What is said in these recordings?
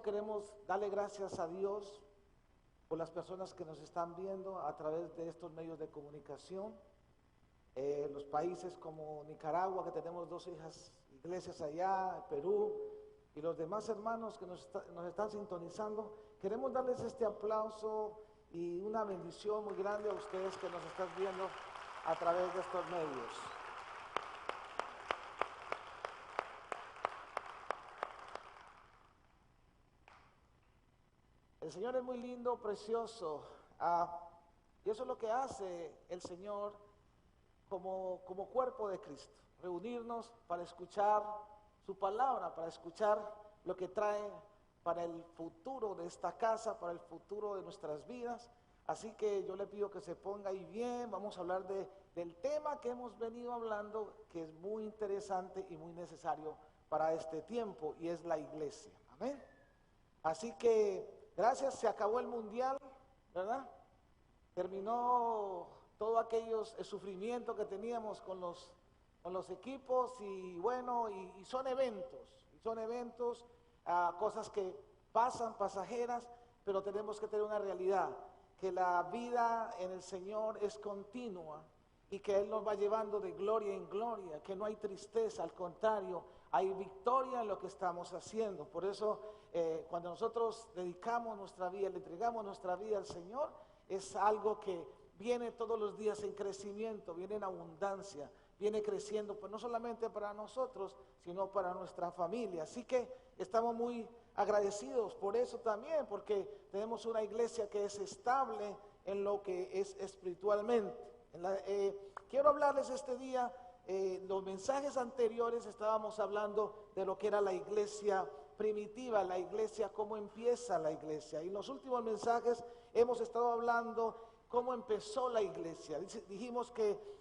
queremos darle gracias a Dios por las personas que nos están viendo a través de estos medios de comunicación. Los países como Nicaragua, que tenemos 2 iglesias allá, Perú, y los demás hermanos que nos están sintonizando, queremos darles este aplauso y una bendición muy grande a ustedes que nos están viendo a través de estos medios. El Señor es muy lindo, precioso, y eso es lo que hace el Señor como cuerpo de Cristo, reunirnos para escuchar su palabra, para escuchar lo que trae para el futuro de esta casa, para el futuro de nuestras vidas. Así que yo le pido que se ponga ahí bien. Vamos a hablar del tema que hemos venido hablando, que es muy interesante y muy necesario para este tiempo, y es la iglesia. Amén. Así que gracias, se acabó el mundial, ¿verdad? Terminó todo el sufrimiento que teníamos con los equipos, y bueno, y son eventos, cosas que pasan, pasajeras, pero tenemos que tener una realidad, que la vida en el Señor es continua y que Él nos va llevando de gloria en gloria, que no hay tristeza, al contrario, hay victoria en lo que estamos haciendo. Por eso cuando nosotros dedicamos nuestra vida, le entregamos nuestra vida al Señor, es algo que viene todos los días en crecimiento, viene en abundancia, viene creciendo, pues no solamente para nosotros, sino para nuestra familia. Así que estamos muy agradecidos por eso también, porque tenemos una iglesia que es estable en lo que es espiritualmente. Quiero hablarles este día, los mensajes anteriores estábamos hablando de lo que era la iglesia primitiva, la iglesia, cómo empieza la iglesia. Y en los últimos mensajes hemos estado hablando cómo empezó la iglesia. Dijimos que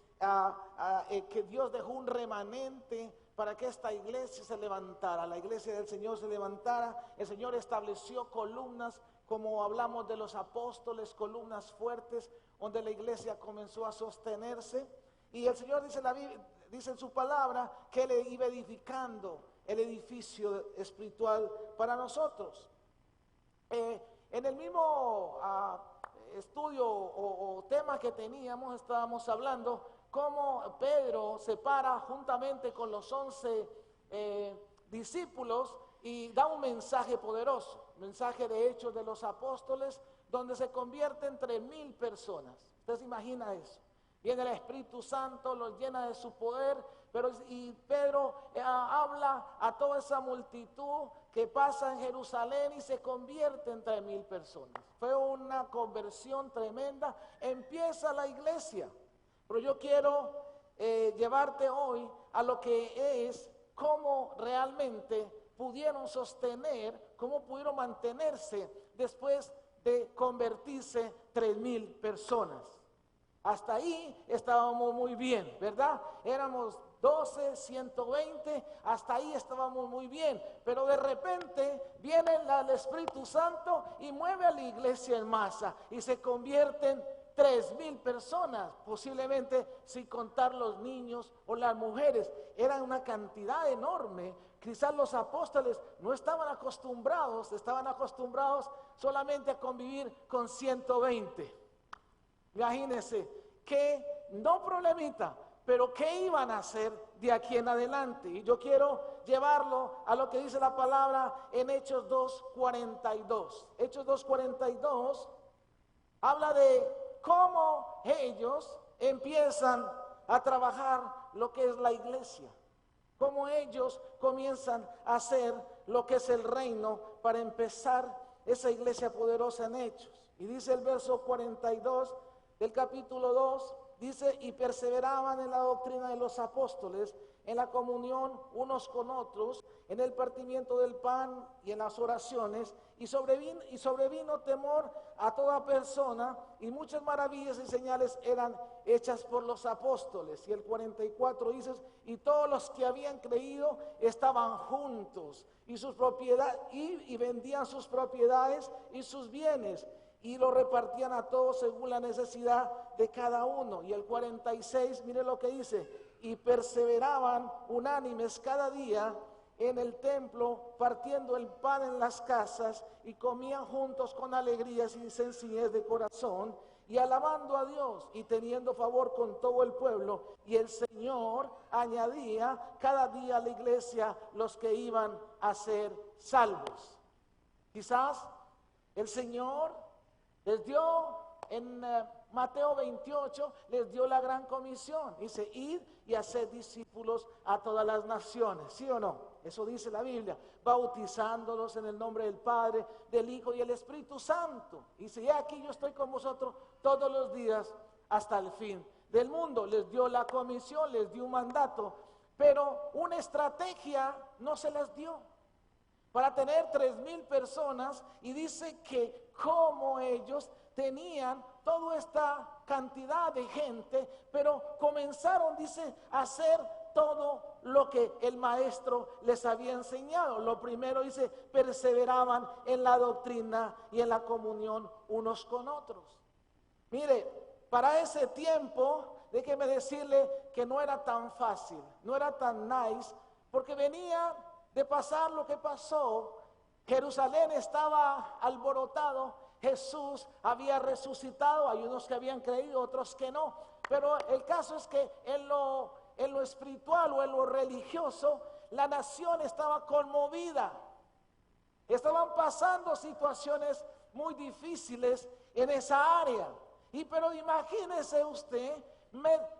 Dios dejó un remanente para que esta iglesia se levantara, la iglesia del Señor se levantara. El Señor estableció columnas, como hablamos de los apóstoles, columnas fuertes, donde la iglesia comenzó a sostenerse. Y el Señor dice en su palabra que Él iba edificando el edificio espiritual para nosotros. En el mismo estudio o tema que teníamos, estábamos hablando cómo Pedro se para juntamente con los 11 discípulos y da un mensaje poderoso, mensaje de Hechos de los Apóstoles, donde se convierten 3,000 personas. ¿Usted se imagina eso? Viene el Espíritu Santo, los llena de su poder, y Pedro habla a toda esa multitud que pasa en Jerusalén y se convierte en 3,000 personas. Fue una conversión tremenda. Empieza la iglesia. Pero yo quiero llevarte hoy a lo que es cómo realmente pudieron sostener, cómo pudieron mantenerse después de convertirse 3,000 personas. Hasta ahí estábamos muy bien, ¿verdad? Éramos 12, 120, hasta ahí estábamos muy bien. Pero de repente viene el Espíritu Santo y mueve a la iglesia en masa y se convierten 3,000 personas, posiblemente sin contar los niños o las mujeres. Era una cantidad enorme. Quizás los apóstoles no estaban acostumbrados solamente a convivir con 120. Imagínense que no problemita, pero ¿qué iban a hacer de aquí en adelante? Y yo quiero llevarlo a lo que dice la palabra en Hechos 2:42. Hechos 2:42 habla de cómo ellos empiezan a trabajar lo que es la iglesia, cómo ellos comienzan a hacer lo que es el reino para empezar esa iglesia poderosa en Hechos. Y dice el verso 42 del capítulo 2, dice: y perseveraban en la doctrina de los apóstoles, en la comunión unos con otros, en el partimiento del pan y en las oraciones, y sobrevino temor a toda persona, y muchas maravillas y señales eran hechas por los apóstoles. Y el 44 dice: y todos los que habían creído estaban juntos, y sus propiedades, y vendían sus propiedades y sus bienes, y lo repartían a todos según la necesidad de cada uno. Y el 46, mire lo que dice: y perseveraban unánimes cada día en el templo, partiendo el pan en las casas, y comían juntos con alegrías y sencillez de corazón, y alabando a Dios y teniendo favor con todo el pueblo. Y el Señor añadía cada día a la iglesia los que iban a ser salvos. Quizás el Señor les dio en Mateo 28, les dio la gran comisión. Dice, id y hacer discípulos a todas las naciones. ¿Sí o no? Eso dice la Biblia. Bautizándolos en el nombre del Padre, del Hijo y el Espíritu Santo. Dice, ya aquí yo estoy con vosotros todos los días hasta el fin del mundo. Les dio la comisión, les dio un mandato, pero una estrategia no se les dio. Para tener 3,000 personas, y dice que como ellos tenían toda esta cantidad de gente, pero comenzaron, dice, a hacer todo lo que el maestro les había enseñado. Lo primero, dice, perseveraban en la doctrina y en la comunión unos con otros. Mire, para ese tiempo, déjeme decirle que no era tan fácil, no era tan nice, porque venía de pasar lo que pasó. Jerusalén estaba alborotado, Jesús había resucitado, hay unos que habían creído, otros que no, pero el caso es que en lo espiritual o en lo religioso, la nación estaba conmovida, estaban pasando situaciones muy difíciles en esa área. Pero imagínese usted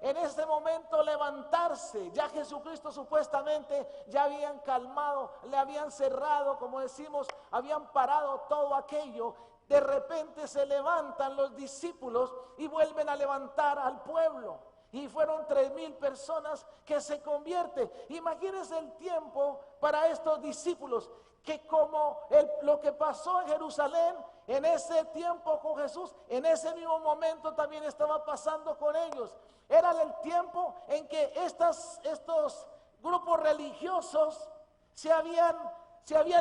en este momento levantarse. Ya Jesucristo supuestamente ya habían calmado, le habían cerrado, como decimos, habían parado todo aquello. De repente se levantan los discípulos y vuelven a levantar al pueblo. Y fueron 3,000 personas que se convierten. Imagínense el tiempo para estos discípulos, que como lo que pasó en Jerusalén, en ese tiempo con Jesús, en ese mismo momento también estaba pasando con ellos. Era el tiempo en que estos grupos religiosos se habían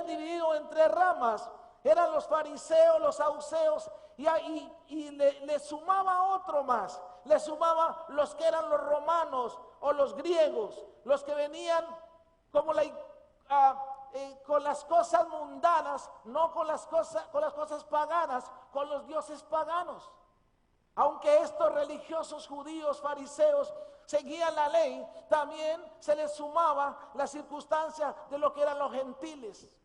dividido en 3 ramas. Eran los fariseos, los saduceos, y le sumaba otro más. Le sumaba los que eran los romanos o los griegos, los que venían como con las cosas mundanas, no con las cosas paganas, con los dioses paganos. Aunque estos religiosos judíos, fariseos, seguían la ley, también se les sumaba la circunstancia de lo que eran los gentiles.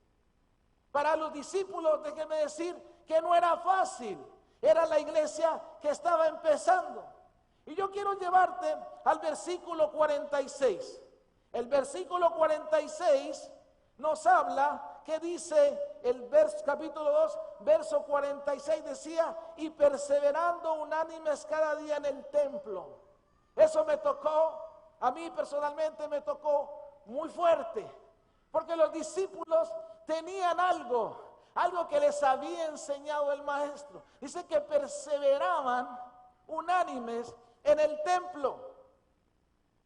Para los discípulos, déjenme decir que no era fácil, era la iglesia que estaba empezando. Y yo quiero llevarte al versículo 46. El versículo 46 nos habla, que dice el capítulo 2, verso 46, decía, y perseverando unánimes cada día en el templo. Eso me tocó, a mí personalmente me tocó muy fuerte, porque los discípulos tenían algo que les había enseñado el maestro. Dice que perseveraban unánimes en el templo,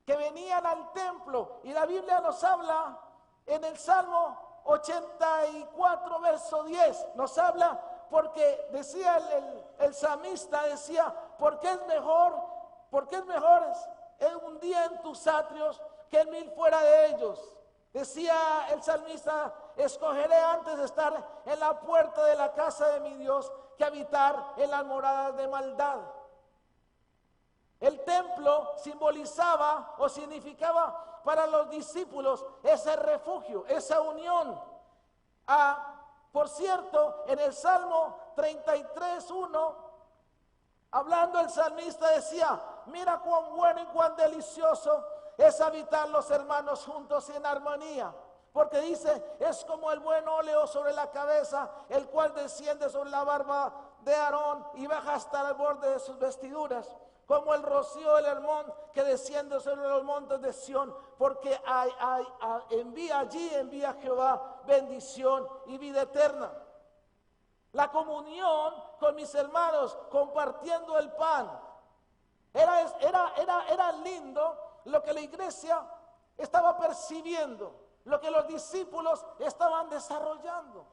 que venían al templo. Y la Biblia nos habla en el Salmo 84, verso 10, nos habla, porque decía el salmista, decía, porque es mejor es un día en tus atrios que 1,000 fuera de ellos. Decía el salmista, escogeré antes de estar en la puerta de la casa de mi Dios que habitar en las moradas de maldad. El templo simbolizaba o significaba para los discípulos ese refugio, esa unión. Por cierto, en el Salmo 33:1, hablando el salmista decía, mira cuán bueno y cuán delicioso es habitar los hermanos juntos en armonía. Porque dice, es como el buen óleo sobre la cabeza, el cual desciende sobre la barba de Aarón y baja hasta el borde de sus vestiduras. Como el rocío del Hermón que desciende sobre los montes de Sión, porque envía Jehová bendición y vida eterna. La comunión con mis hermanos, compartiendo el pan. Era lindo lo que la iglesia estaba percibiendo, lo que los discípulos estaban desarrollando.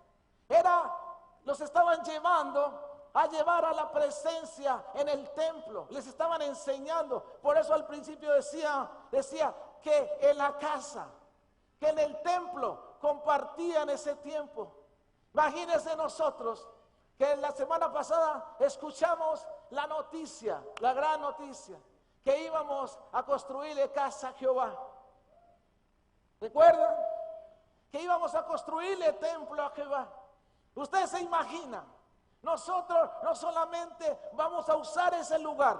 Los estaban llevando a llevar a la presencia en el templo. Les estaban enseñando. Por eso al principio decía que en la casa, que en el templo compartían ese tiempo. Imagínense nosotros que la semana pasada escuchamos la noticia, la gran noticia, que íbamos a construirle casa a Jehová. ¿Recuerdan? Que íbamos a construirle templo a Jehová. Ustedes se imaginan, nosotros no solamente vamos a usar ese lugar,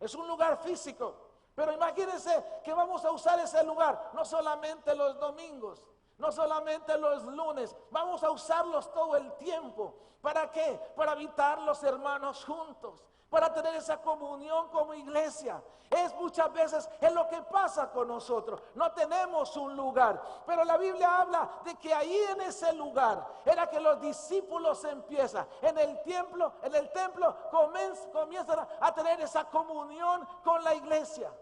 es un lugar físico, pero imagínense que vamos a usar ese lugar no solamente los domingos, no solamente los lunes, vamos a usarlos todo el tiempo. ¿Para qué? Para habitar los hermanos juntos, para tener esa comunión como iglesia. Es muchas veces es lo que pasa con nosotros. No tenemos un lugar, pero la Biblia habla de que ahí en ese lugar era que los discípulos empiezan en el templo comienzan a tener esa comunión con la iglesia.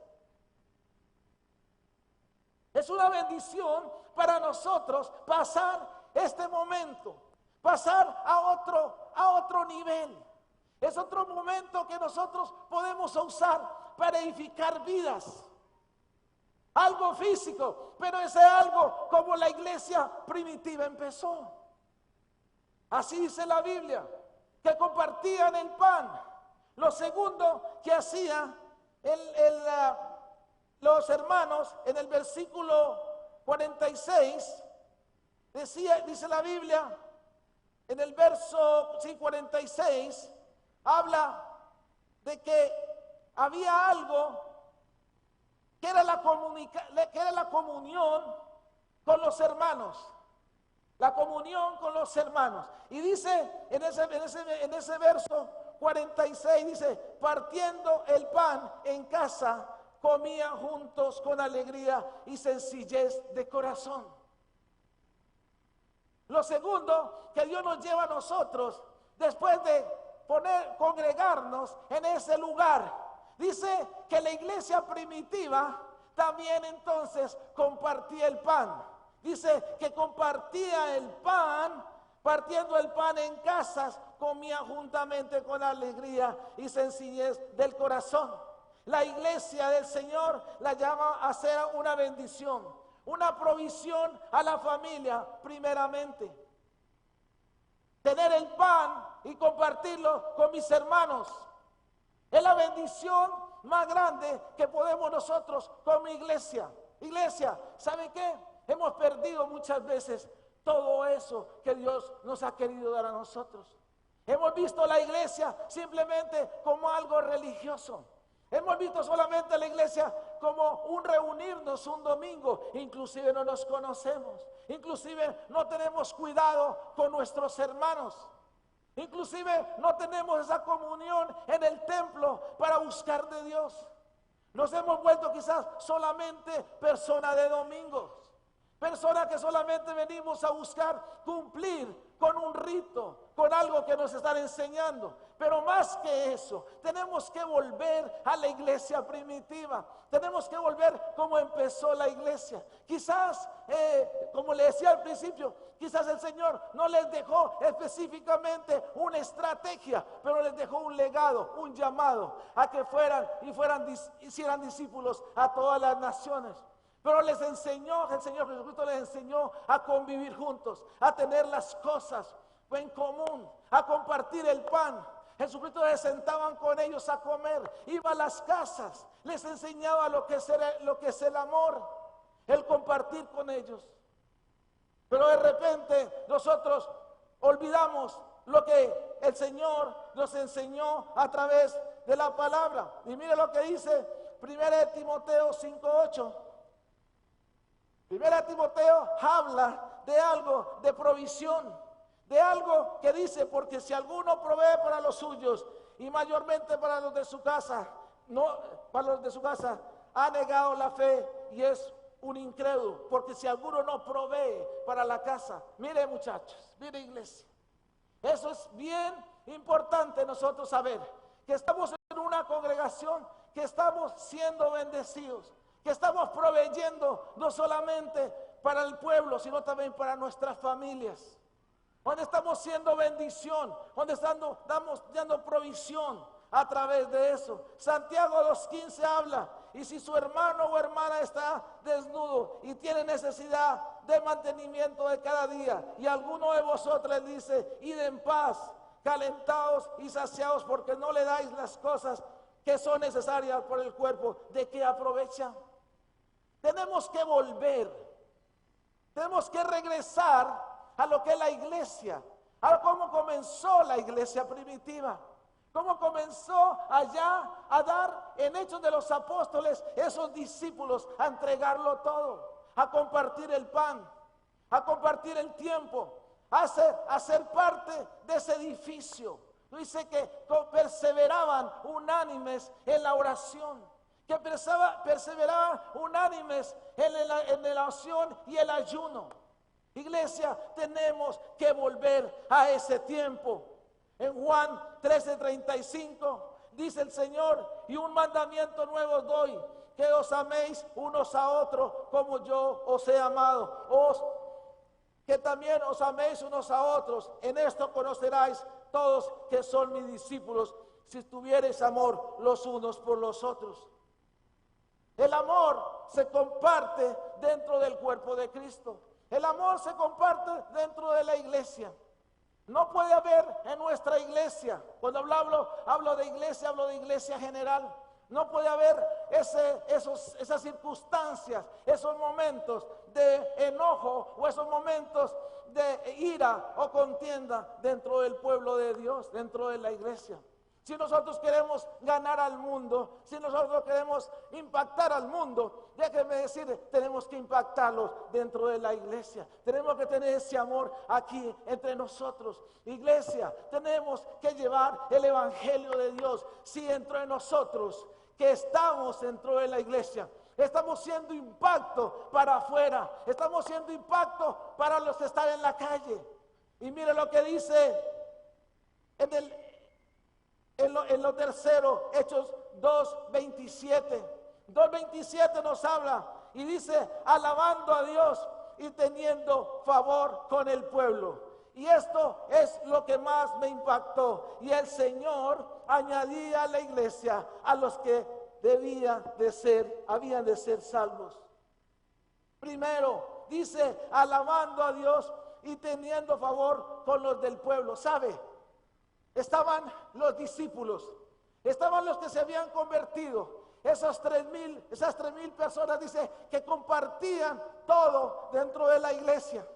Es una bendición para nosotros pasar este momento, pasar a otro nivel. Es otro momento que nosotros podemos usar para edificar vidas. Algo físico, pero ese algo como la iglesia primitiva empezó. Así dice la Biblia, que compartían el pan. Lo segundo que hacían los hermanos en el versículo 46, dice la Biblia, en el verso 46, habla de que había algo que era la comunión con los hermanos. La comunión con los hermanos. Y dice en ese verso 46, dice, partiendo el pan en casa, comían juntos con alegría y sencillez de corazón. Lo segundo que Dios nos lleva a nosotros, después de congregarnos en ese lugar, dice que la iglesia primitiva también entonces compartía el pan. Dice que compartía el pan, partiendo el pan en casas, comía juntamente con alegría y sencillez del corazón. La iglesia del Señor la llama a ser una bendición, una provisión a la familia primeramente. Tener el pan y compartirlo con mis hermanos es la bendición más grande que podemos nosotros como iglesia. Iglesia, ¿sabe qué? Hemos perdido muchas veces todo eso que Dios nos ha querido dar a nosotros. Hemos visto la iglesia simplemente como algo religioso. Hemos visto solamente la iglesia como un reunirnos un domingo. Inclusive no nos conocemos. Inclusive no tenemos cuidado con nuestros hermanos. Inclusive no tenemos esa comunión en el templo para buscar de Dios. Nos hemos vuelto quizás solamente personas de domingos. Personas que solamente venimos a buscar cumplir con un rito, con algo que nos están enseñando. Pero más que eso, tenemos que volver a la iglesia primitiva. Tenemos que volver como empezó la iglesia. Quizás, como le decía al principio, quizás el Señor no les dejó específicamente una estrategia, pero les dejó un legado, un llamado a que hicieran discípulos a todas las naciones. Pero les enseñó, el Señor Jesucristo les enseñó a convivir juntos, a tener las cosas en común, a compartir el pan. Jesucristo les sentaban con ellos a comer, iba a las casas, les enseñaba lo que es el amor, el compartir con ellos. Pero de repente nosotros olvidamos lo que el Señor nos enseñó a través de la palabra. Y mire lo que dice 1 Timoteo 5:8. 1 Timoteo habla de algo de provisión, de algo que dice, porque si alguno provee para los suyos y mayormente para los de su casa, ha negado la fe y es un incrédulo. Porque si alguno no provee para la casa, mire muchachos, mire iglesia, eso es bien importante nosotros saber, que estamos en una congregación, que estamos siendo bendecidos, que estamos proveyendo no solamente para el pueblo, sino también para nuestras familias. Donde estamos siendo bendición, donde estamos dando provisión a través de eso. Santiago 2:15 habla, y si su hermano o hermana está desnudo y tiene necesidad de mantenimiento de cada día. Y alguno de vosotros les dice, id en paz, calentados y saciados, porque no le dais las cosas que son necesarias por el cuerpo. ¿De qué aprovecha? Tenemos que volver, tenemos que regresar a lo que es la iglesia, a cómo comenzó la iglesia primitiva, cómo comenzó allá a dar en Hechos de los Apóstoles esos discípulos a entregarlo todo, a compartir el pan, a compartir el tiempo, a ser parte de ese edificio. Dice que perseveraban unánimes en la oración, que perseveraban unánimes en la oración y el ayuno. Iglesia, tenemos que volver a ese tiempo. En Juan 13:35 dice el Señor, y un mandamiento nuevo os doy, que os améis unos a otros como yo os he amado. Que también os améis unos a otros. En esto conoceráis todos que son mis discípulos, si tuviereis amor los unos por los otros. El amor se comparte dentro del cuerpo de Cristo. El amor se comparte dentro de la iglesia. No puede haber en nuestra iglesia, cuando hablo de iglesia general, no puede haber esas circunstancias, esos momentos de enojo o esos momentos de ira o contienda dentro del pueblo de Dios, dentro de la iglesia. Si nosotros queremos ganar al mundo, si nosotros queremos impactar al mundo, déjenme decir, tenemos que impactarlos dentro de la iglesia. Tenemos que tener ese amor aquí entre nosotros. Iglesia, tenemos que llevar el evangelio de Dios. Si dentro de nosotros, que estamos dentro de la iglesia, estamos siendo impacto para afuera, estamos siendo impacto para los que están en la calle. Y mire lo que dice en lo tercero, Hechos 2:27. 2:27 nos habla y dice, alabando a Dios y teniendo favor con el pueblo. Y esto es lo que más me impactó. Y el Señor añadía a la iglesia a los que habían de ser salvos. Primero, dice, alabando a Dios y teniendo favor con los del pueblo. ¿Sabe? Estaban los discípulos, estaban los que se habían convertido, esas 3,000 personas, dice, que compartían todo dentro de la iglesia.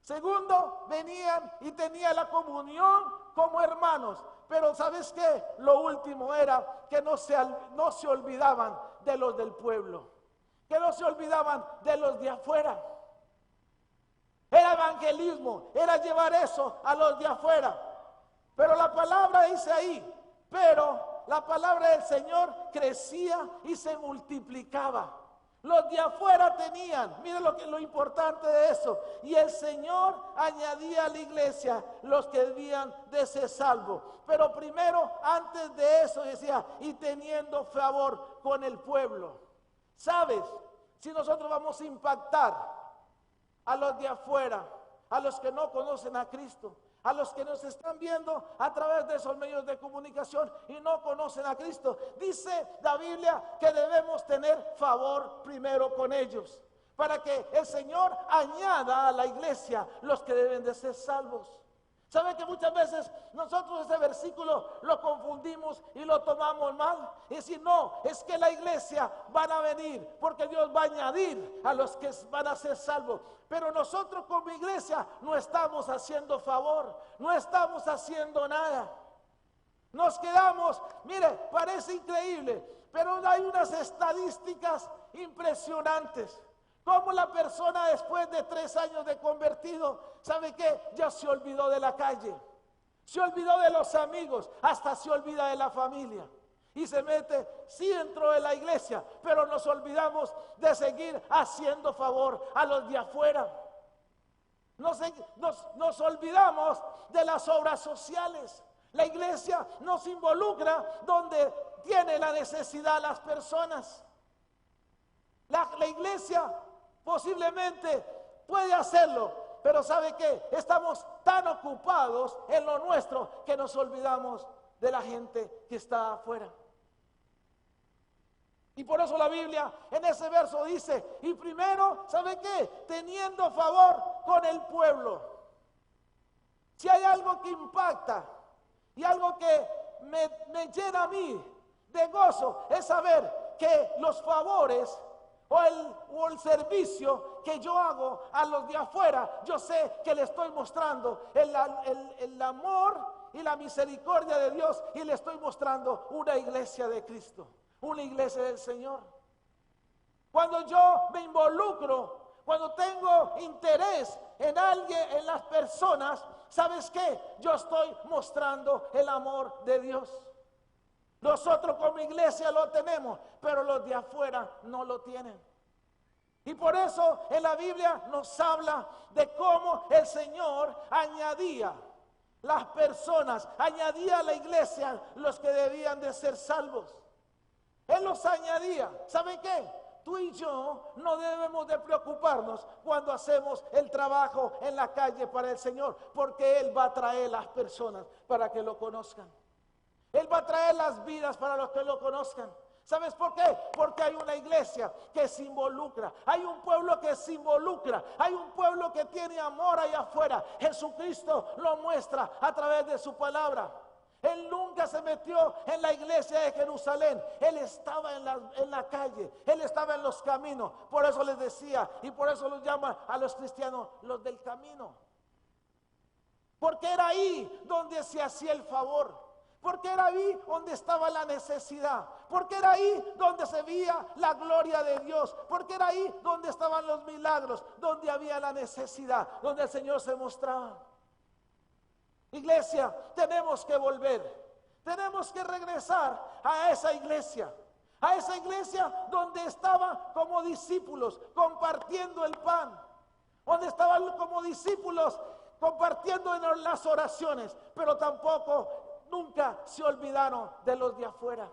Segundo, venían y tenían la comunión como hermanos. Pero ¿sabes qué? Lo último era que no se olvidaban de los del pueblo, que no se olvidaban de los de afuera. Era evangelismo, era llevar eso a los de afuera. Pero la palabra dice ahí, pero la palabra del Señor crecía y se multiplicaba. Los de afuera tenían, miren lo importante de eso. Y el Señor añadía a la iglesia los que debían de ser salvos. Pero primero, antes de eso decía, y teniendo favor con el pueblo. ¿Sabes? Si nosotros vamos a impactar a los de afuera, a los que no conocen a Cristo, a los que nos están viendo a través de esos medios de comunicación y no conocen a Cristo, dice la Biblia que debemos tener favor primero con ellos, para que el Señor añada a la iglesia los que deben de ser salvos. ¿Saben que muchas veces nosotros ese versículo lo confundimos y lo tomamos mal? Y decir, no, es que la iglesia van a venir porque Dios va a añadir a los que van a ser salvos. Pero nosotros como iglesia no estamos haciendo favor, no estamos haciendo nada. Nos quedamos, mire, parece increíble, pero hay unas estadísticas impresionantes. Como la persona después de 3 años de convertido, ¿sabe qué? Ya se olvidó de la calle, se olvidó de los amigos, hasta se olvida de la familia. Y se mete, sí, dentro de la iglesia, pero nos olvidamos de seguir haciendo favor a los de afuera. Nos olvidamos de las obras sociales. La iglesia nos involucra donde tiene la necesidad las personas. La iglesia posiblemente puede hacerlo, pero ¿sabe qué? Estamos tan ocupados en lo nuestro que nos olvidamos de la gente que está afuera. Y por eso la Biblia en ese verso dice, y primero, ¿sabe qué? Teniendo favor con el pueblo. Si hay algo que impacta y algo que me llena a mí de gozo, es saber que los favores o el servicio que yo hago a los de afuera, yo sé que le estoy mostrando el amor y la misericordia de Dios, y le estoy mostrando una iglesia de Cristo, una iglesia del Señor. Cuando yo me involucro, cuando tengo interés en alguien, en las personas, ¿sabes qué? Yo estoy mostrando el amor de Dios. Nosotros como iglesia lo tenemos, pero los de afuera no lo tienen. Y por eso en la Biblia nos habla de cómo el Señor añadía las personas, añadía a la iglesia los que debían de ser salvos. Él los añadía. ¿Saben qué? Tú y yo no debemos de preocuparnos cuando hacemos el trabajo en la calle para el Señor, porque Él va a traer las personas para que lo conozcan. Él va a traer las vidas para los que lo conozcan. ¿Sabes por qué? Porque hay una iglesia que se involucra, hay un pueblo que se involucra, hay un pueblo que tiene amor allá afuera. Jesucristo lo muestra a través de su palabra. Él nunca se metió en la iglesia de Jerusalén. Él estaba en la calle, Él estaba en los caminos. Por eso les decía, y por eso los llama a los cristianos los del camino. Porque era ahí donde se hacía el favor. Porque era ahí donde estaba la necesidad. Porque era ahí donde se veía la gloria de Dios. Porque era ahí donde estaban los milagros, donde había la necesidad, donde el Señor se mostraba. Iglesia, tenemos que volver. Tenemos que regresar a esa iglesia donde estaban como discípulos compartiendo el pan, donde estaban como discípulos compartiendo en las oraciones, pero tampoco nunca se olvidaron de los de afuera,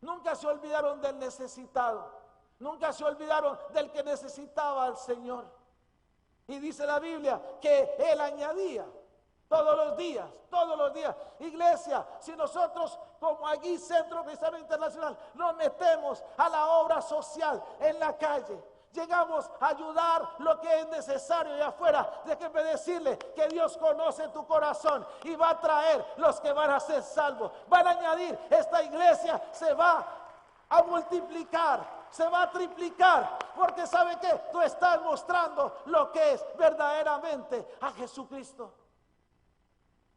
nunca se olvidaron del necesitado, nunca se olvidaron del que necesitaba al Señor. Y dice la Biblia que Él añadía todos los días. Iglesia, si nosotros como aquí Centro Cristiano Internacional nos metemos a la obra social en la calle, llegamos a ayudar lo que es necesario allá afuera, déjeme decirle que Dios conoce tu corazón y va a traer los que van a ser salvos. Van a añadir, esta iglesia se va a multiplicar, se va a triplicar, porque ¿sabe qué? Tú estás mostrando lo que es verdaderamente a Jesucristo.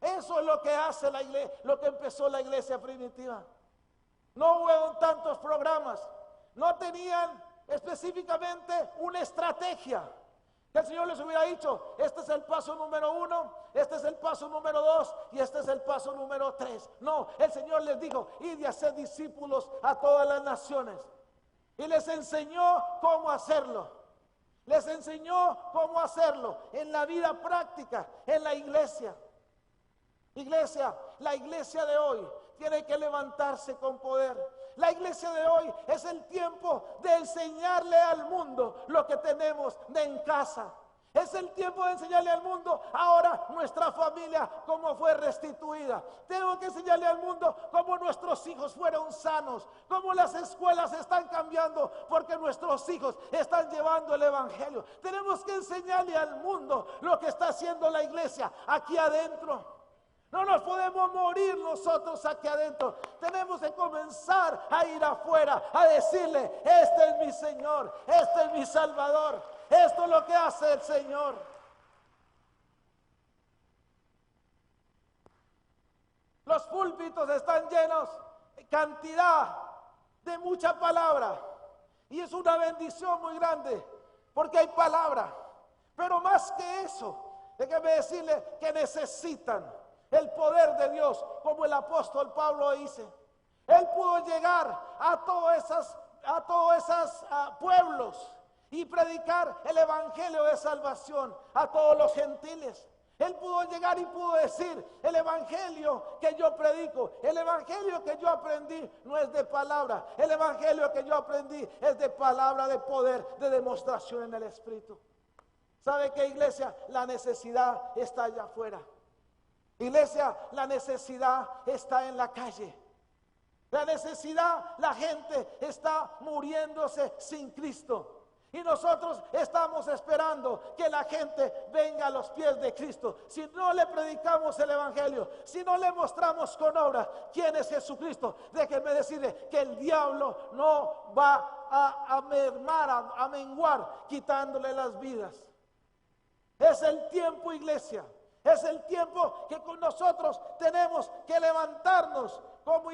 Eso es lo que hace la iglesia, lo que empezó la iglesia primitiva. No hubo tantos programas, no tenían específicamente una estrategia que el Señor les hubiera dicho: este es el paso número 1, este es el paso número 2 y este es el paso número 3. No, el Señor les dijo: id y haced discípulos a todas las naciones. Y les enseñó cómo hacerlo. Les enseñó cómo hacerlo en la vida práctica, en la iglesia. Iglesia, la iglesia de hoy tiene que levantarse con poder. La iglesia de hoy es el tiempo de enseñarle al mundo lo que tenemos de en casa. Es el tiempo de enseñarle al mundo ahora nuestra familia cómo fue restituida. Tengo que enseñarle al mundo cómo nuestros hijos fueron sanos, cómo las escuelas están cambiando porque nuestros hijos están llevando el evangelio. Tenemos que enseñarle al mundo lo que está haciendo la iglesia aquí adentro. No nos podemos morir nosotros aquí adentro. Tenemos que comenzar a ir afuera, a decirle: este es mi Señor, este es mi Salvador, esto es lo que hace el Señor. Los púlpitos están llenos de cantidad, de mucha palabra, y es una bendición muy grande porque hay palabra. Pero más que eso, déjeme decirle que necesitan el poder de Dios, como el apóstol Pablo dice. Él pudo llegar a todos esos pueblos y predicar el evangelio de salvación a todos los gentiles. Él pudo llegar y pudo decir: el evangelio que yo predico, el evangelio que yo aprendí no es de palabra, el evangelio que yo aprendí es de palabra, de poder, de demostración en el Espíritu. ¿Sabe qué, iglesia? La necesidad está allá afuera. Iglesia, la necesidad está en la calle. La necesidad, la gente está muriéndose sin Cristo. Y nosotros estamos esperando que la gente venga a los pies de Cristo. Si no le predicamos el evangelio, si no le mostramos con obra quién es Jesucristo, déjenme decirle que el diablo no va a mermar, a menguar, quitándole las vidas. Es el tiempo, iglesia. Es el tiempo que con nosotros tenemos que levantarnos como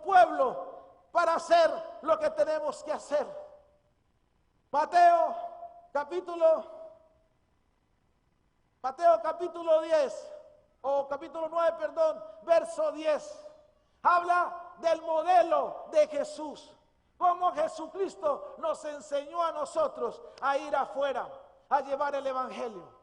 pueblo para hacer lo que tenemos que hacer. Mateo capítulo 10, o capítulo 9, perdón, verso 10. Habla del modelo de Jesús. Cómo Jesucristo nos enseñó a nosotros a ir afuera, a llevar el evangelio.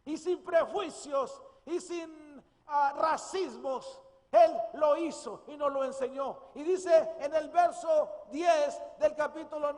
Y sin prejuicios y sin racismos. Él lo hizo y nos lo enseñó. Y dice en el verso 10 del capítulo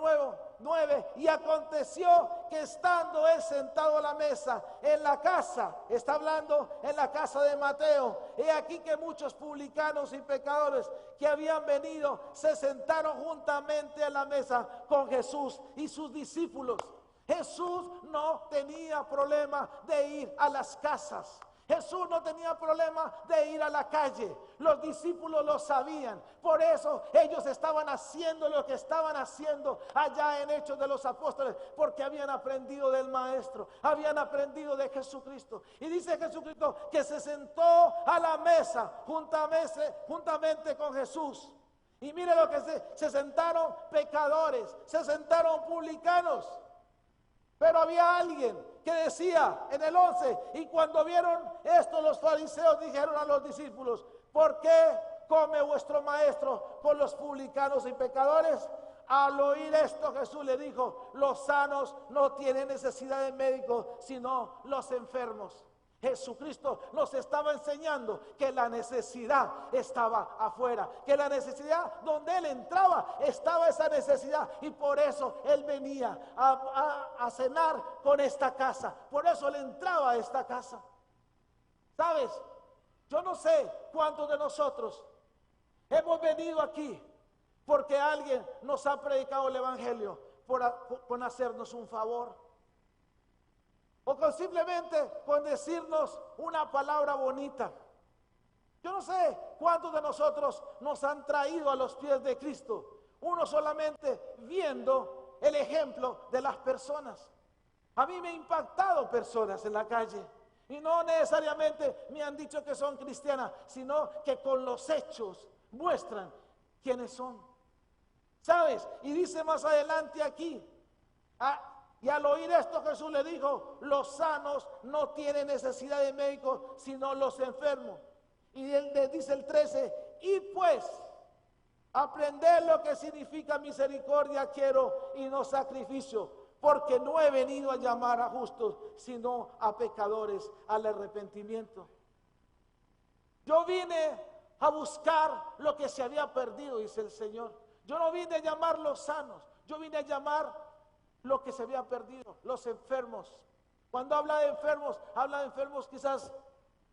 9, y aconteció que estando él sentado a la mesa en la casa, está hablando en la casa de Mateo, he aquí que muchos publicanos y pecadores que habían venido se sentaron juntamente a la mesa con Jesús y sus discípulos. Jesús no tenía problema de ir a las casas. Jesús no tenía problema de ir a la calle. Los discípulos lo sabían. Por eso ellos estaban haciendo lo que estaban haciendo allá en Hechos de los Apóstoles, porque habían aprendido del Maestro, habían aprendido de Jesucristo. Y dice Jesucristo que se sentó a la mesa juntamente con Jesús. Y mire lo que se sentaron pecadores, se sentaron publicanos. Pero había alguien que decía en el 11, y cuando vieron esto los fariseos dijeron a los discípulos, ¿por qué come vuestro maestro con los publicanos y pecadores? Al oír esto Jesús le dijo, los sanos no tienen necesidad de médico, sino los enfermos. Jesucristo nos estaba enseñando que la necesidad estaba afuera, que la necesidad donde Él entraba estaba esa necesidad, y por eso Él venía a cenar con esta casa, por eso Él entraba a esta casa. ¿Sabes? Yo no sé cuántos de nosotros hemos venido aquí porque alguien nos ha predicado el evangelio por hacernos un favor. O simplemente con decirnos una palabra bonita. Yo no sé cuántos de nosotros nos han traído a los pies de Cristo. Uno solamente viendo el ejemplo de las personas. A mí me han impactado personas en la calle. Y no necesariamente me han dicho que son cristianas, sino que con los hechos muestran quiénes son. ¿Sabes? Y dice más adelante aquí, y al oír esto Jesús le dijo, los sanos no tienen necesidad de médico, sino los enfermos. Y él le dice el 13, y pues, aprender lo que significa misericordia quiero y no sacrificio, porque no he venido a llamar a justos, sino a pecadores al arrepentimiento. Yo vine a buscar lo que se había perdido, dice el Señor. Yo no vine a llamar los sanos, yo vine a llamar lo que se había perdido, los enfermos. Cuando habla de enfermos quizás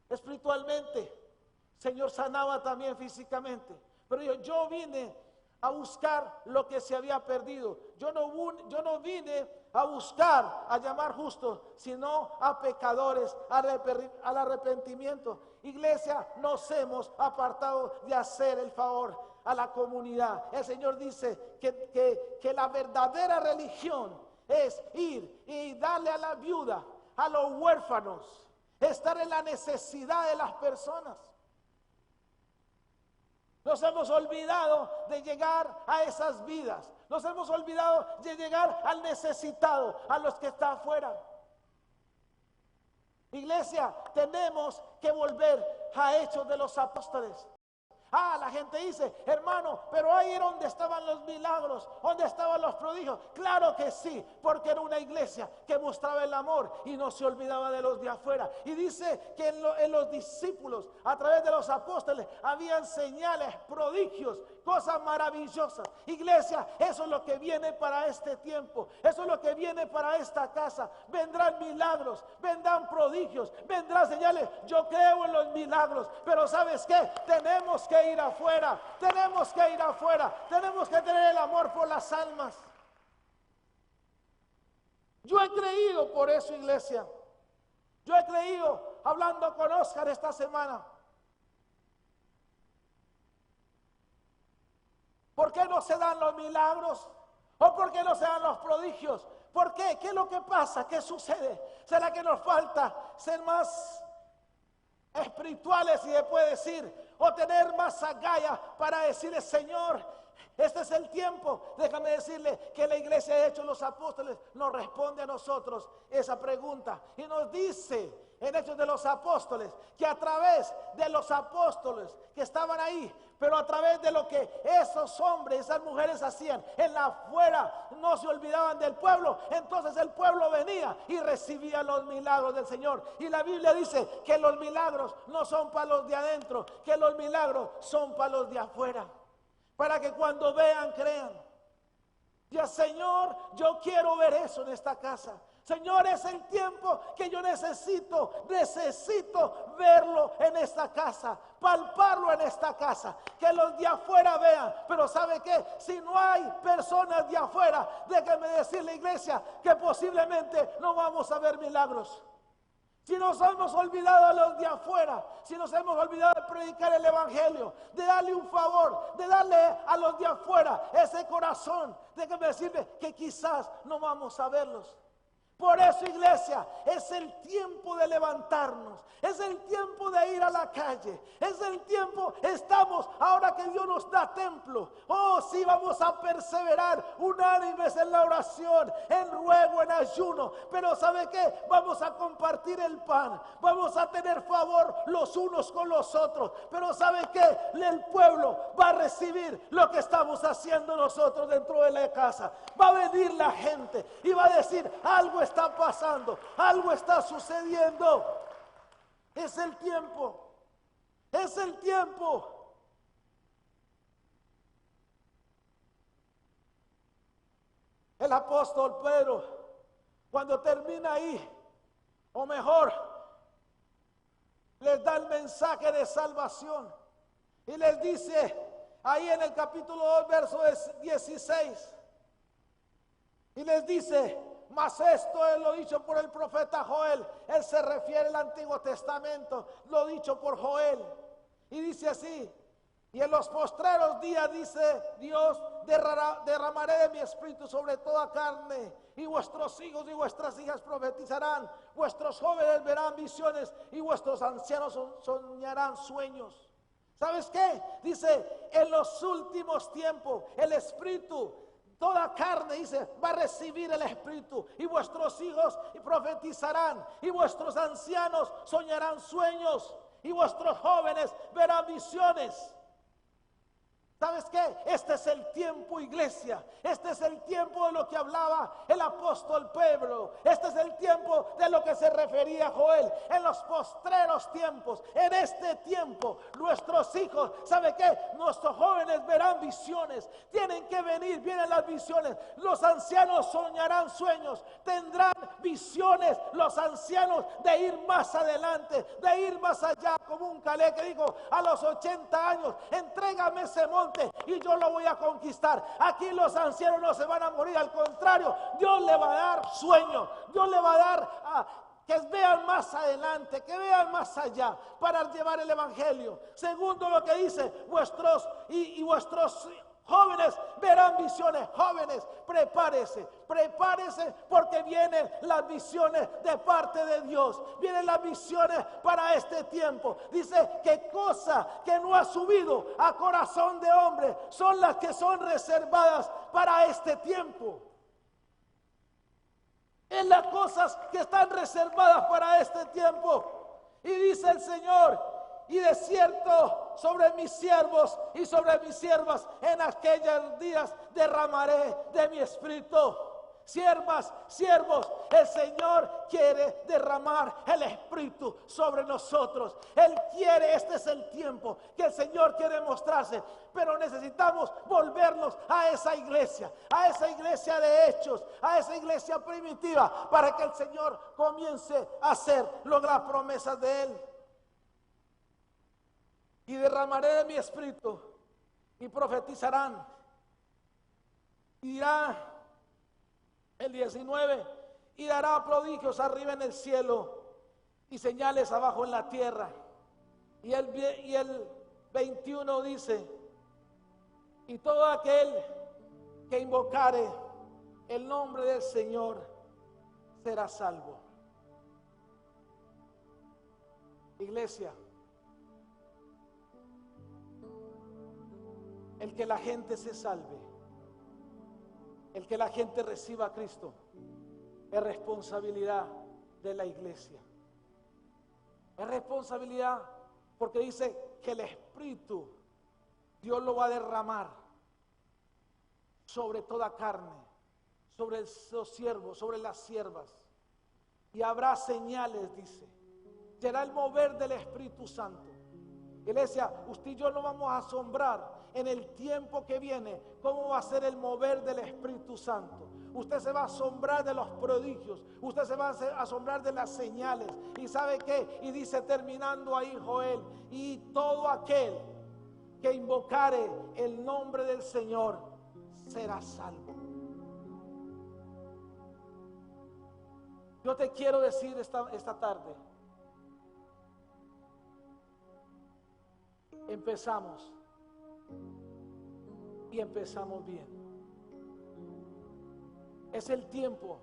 espiritualmente. Señor sanaba también físicamente. Pero yo vine a buscar lo que se había perdido. Yo no vine a buscar, a llamar justos, sino a pecadores, al arrepentimiento. Iglesia, nos hemos apartado de hacer el favor a la comunidad. El Señor dice que la verdadera religión es ir y darle a la viuda, a los huérfanos, estar en la necesidad de las personas. Nos hemos olvidado de llegar a esas vidas. Nos hemos olvidado de llegar al necesitado, a los que están afuera. Iglesia, tenemos que volver a Hechos de los Apóstoles. La gente dice, hermano, pero ahí era donde estaban los milagros, donde estaban los prodigios. Claro que sí, porque era una iglesia que mostraba el amor y no se olvidaba de los de afuera. Y dice que en los discípulos, a través de los apóstoles, habían señales, prodigios, cosas maravillosas. Iglesia, eso es lo que viene para este tiempo, eso es lo que viene para esta casa. Vendrán milagros, vendrán prodigios, vendrán señales. Yo creo en los milagros, pero ¿sabes qué? Tenemos que que ir afuera, tenemos que ir afuera, tenemos que tener el amor por las almas. Yo he creído por eso, iglesia. Yo he creído, hablando con Oscar esta semana. ¿Por qué no se dan los milagros? ¿O por qué no se dan los prodigios? ¿Por qué? ¿Qué es lo que pasa? ¿Qué sucede? ¿Será que nos falta ser más espirituales, si se puede decir, o tener más agallas para decirle, Señor, este es el tiempo? Déjame decirle que la iglesia de Hechos de los Apóstoles nos responde a nosotros esa pregunta y nos dice en Hechos de los Apóstoles que a través de los apóstoles que estaban ahí, pero a través de lo que esos hombres, esas mujeres hacían en la afuera, no se olvidaban del pueblo. Entonces el pueblo venía y recibía los milagros del Señor. Y la Biblia dice que los milagros no son para los de adentro, que los milagros son para los de afuera, para que cuando vean, crean. Ya, Señor, yo quiero ver eso en esta casa. Señor, es el tiempo que yo necesito verlo en esta casa, palparlo en esta casa, que los de afuera vean. Pero ¿sabe qué? Si no hay personas de afuera, déjeme decirle, iglesia, que posiblemente no vamos a ver milagros. Si nos hemos olvidado a los de afuera, si nos hemos olvidado de predicar el evangelio, de darle un favor, de darle a los de afuera ese corazón, déjeme decirle que quizás no vamos a verlos. Por eso, iglesia, es el tiempo de levantarnos, es el tiempo de ir a la calle, es el tiempo, estamos, ahora que Dios nos da templo, oh sí, vamos a perseverar unánimes en la oración, en ruego, en ayuno, pero ¿sabe qué? Vamos a compartir el pan, vamos a tener favor los unos con los otros, pero ¿sabe qué? El pueblo va a recibir lo que estamos haciendo nosotros dentro de la casa, va a venir la gente y va a decir, algo está pasando, algo está sucediendo. Es el tiempo, es el tiempo. El apóstol Pedro, cuando termina ahí, o mejor, les da el mensaje de salvación y les dice ahí en el capítulo 2, verso 16, y les dice, mas esto es lo dicho por el profeta Joel. Él se refiere al Antiguo Testamento, lo dicho por Joel. Y dice así, y en los postreros días, dice Dios, derramaré de mi espíritu sobre toda carne, y vuestros hijos y vuestras hijas profetizarán, vuestros jóvenes verán visiones, y vuestros ancianos soñarán sueños. ¿Sabes qué? Dice, en los últimos tiempos, el espíritu, toda carne, dice, va a recibir el Espíritu, y vuestros hijos profetizarán, y vuestros ancianos soñarán sueños, y vuestros jóvenes verán visiones. ¿Sabes qué? Este es el tiempo, iglesia. Este es el tiempo de lo que hablaba el apóstol Pedro. Este es el tiempo de lo que se refería Joel. En los postreros tiempos, en este tiempo, nuestros hijos, ¿sabe qué? Nuestros jóvenes verán visiones. Tienen que venir, vienen las visiones. Los ancianos soñarán sueños. Tendrán visiones los ancianos de ir más adelante, de ir más allá, como un Caleb que dijo a los 80 años, entrégame ese monte y yo lo voy a conquistar. Aquí los ancianos no se van a morir, al contrario, Dios le va a dar sueño, Dios le va a dar que vean más adelante, que vean más allá para llevar el evangelio. Segundo, lo que dice, vuestros jóvenes verán visiones. Jóvenes, prepárese porque vienen las visiones de parte de Dios. Vienen las visiones para este tiempo. Dice que cosa que no ha subido a corazón de hombre son las que son reservadas para este tiempo. Es las cosas que están reservadas para este tiempo. Y dice el Señor, y de cierto sobre mis siervos y sobre mis siervas en aquellos días derramaré de mi espíritu. Siervas, siervos, el Señor quiere derramar el espíritu sobre nosotros. Él quiere, este es el tiempo que el Señor quiere mostrarse. Pero necesitamos volvernos a esa iglesia de hechos, a esa iglesia primitiva, para que el Señor comience a hacer las promesas de Él. Y derramaré de mi espíritu y profetizarán. Y dirá el 19, y dará prodigios arriba en el cielo y señales abajo en la tierra. Y el 21 dice, y todo aquel que invocare el nombre del Señor será salvo. Iglesia, el que la gente se salve, el que la gente reciba a Cristo, es responsabilidad de la iglesia. Es responsabilidad porque dice que el Espíritu Dios lo va a derramar sobre toda carne, sobre los siervos, sobre las siervas. Y habrá señales, dice. Será el mover del Espíritu Santo. Iglesia, usted y yo nos vamos a asombrar en el tiempo que viene cómo va a ser el mover del Espíritu Santo. Usted se va a asombrar de los prodigios, usted se va a asombrar de las señales. ¿Y sabe qué? Y dice terminando ahí Joel, y todo aquel que invocare el nombre del Señor será salvo. Yo te quiero decir esta tarde, empezamos y empezamos bien. Es el tiempo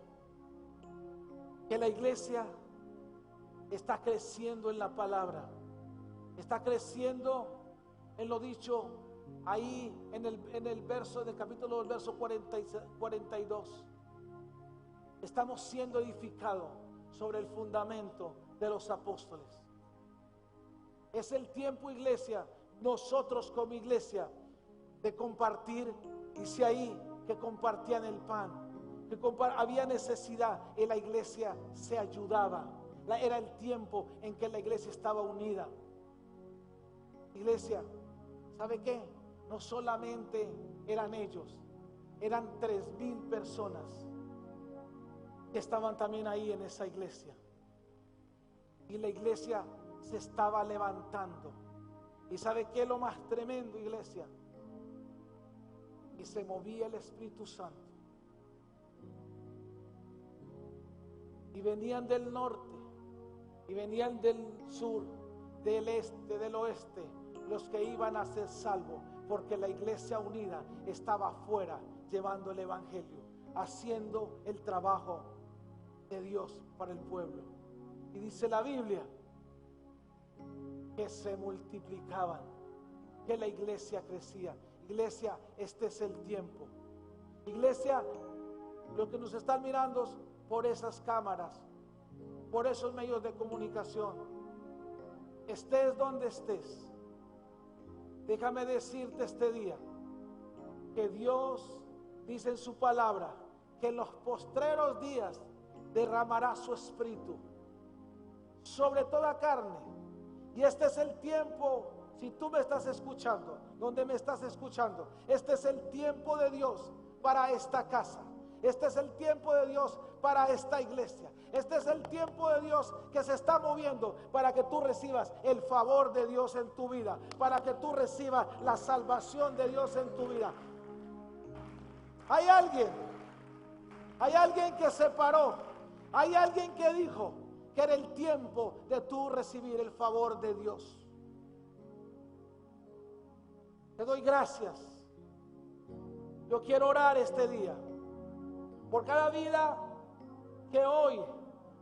que la iglesia está creciendo en la palabra, está creciendo en lo dicho ahí en el verso del capítulo del verso 42. Estamos siendo edificados sobre el fundamento de los apóstoles. Es el tiempo, iglesia, nosotros como iglesia, de compartir. Dice ahí que compartían el pan, que había necesidad y la iglesia se ayudaba. Era el tiempo en que la iglesia estaba unida. Iglesia, ¿sabe qué? No solamente eran ellos, eran 3,000 personas que estaban también ahí en esa iglesia. Y la iglesia se estaba levantando. ¿Y sabe qué es lo más tremendo, iglesia? Y se movía el Espíritu Santo. Y venían del norte, y venían del sur, del este, del oeste, los que iban a ser salvos, porque la iglesia unida estaba afuera llevando el evangelio, haciendo el trabajo de Dios para el pueblo. Y dice la Biblia que se multiplicaban, que la iglesia crecía. Iglesia, este es el tiempo. Iglesia, lo que nos están mirando por esas cámaras, por esos medios de comunicación, estés donde estés, déjame decirte este día que Dios dice en su palabra que en los postreros días derramará su espíritu sobre toda carne. Y este es el tiempo, si tú me estás escuchando, donde me estás escuchando, este es el tiempo de Dios para esta casa. Este es el tiempo de Dios para esta iglesia. Este es el tiempo de Dios que se está moviendo para que tú recibas el favor de Dios en tu vida, para que tú recibas la salvación de Dios en tu vida. Hay alguien que se paró, hay alguien que dijo que era el tiempo de tú recibir el favor de Dios. Te doy gracias. Yo quiero orar este día por cada vida que hoy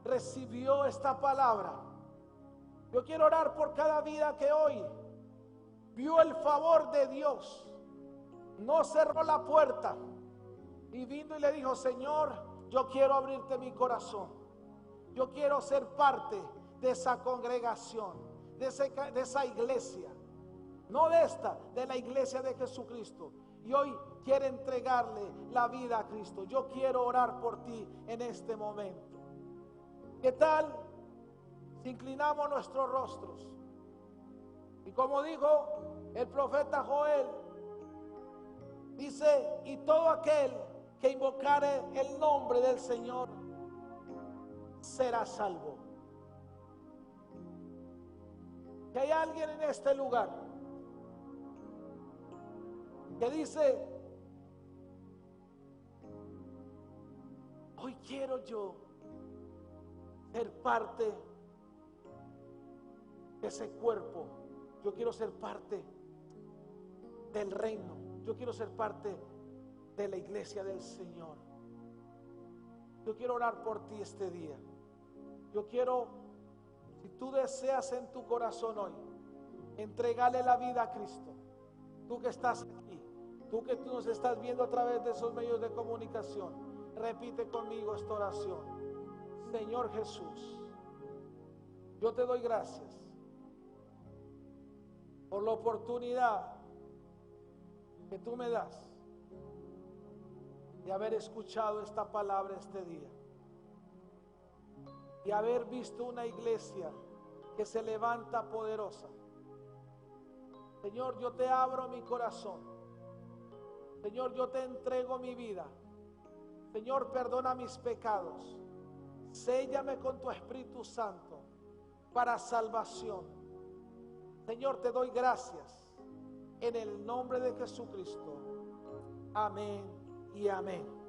recibió esta palabra. Yo quiero orar por cada vida que hoy vio el favor de Dios, no cerró la puerta y vino y le dijo: Señor, yo quiero abrirte mi corazón. Yo quiero ser parte de esa congregación, de esa iglesia. No de esta, de la iglesia de Jesucristo. Y hoy quiere entregarle la vida a Cristo. Yo quiero orar por ti en este momento. ¿Qué tal si inclinamos nuestros rostros? Y como dijo el profeta Joel, dice: y todo aquel que invocare el nombre del Señor será salvo. Que hay alguien en este lugar que dice, hoy quiero yo ser parte de ese cuerpo. Yo quiero ser parte del reino. Yo quiero ser parte de la iglesia del Señor. Yo quiero orar por ti este día. Yo quiero, si tú deseas en tu corazón hoy, entregale la vida a Cristo. Tú que estás aquí, tú que tú nos estás viendo a través de esos medios de comunicación, repite conmigo esta oración. Señor Jesús, yo te doy gracias por la oportunidad que tú me das de haber escuchado esta palabra este día y haber visto una iglesia que se levanta poderosa. Señor, yo te abro mi corazón. Señor, yo te entrego mi vida. Señor, perdona mis pecados. Séllame con tu Espíritu Santo para salvación. Señor, te doy gracias en el nombre de Jesucristo. Amén y amén.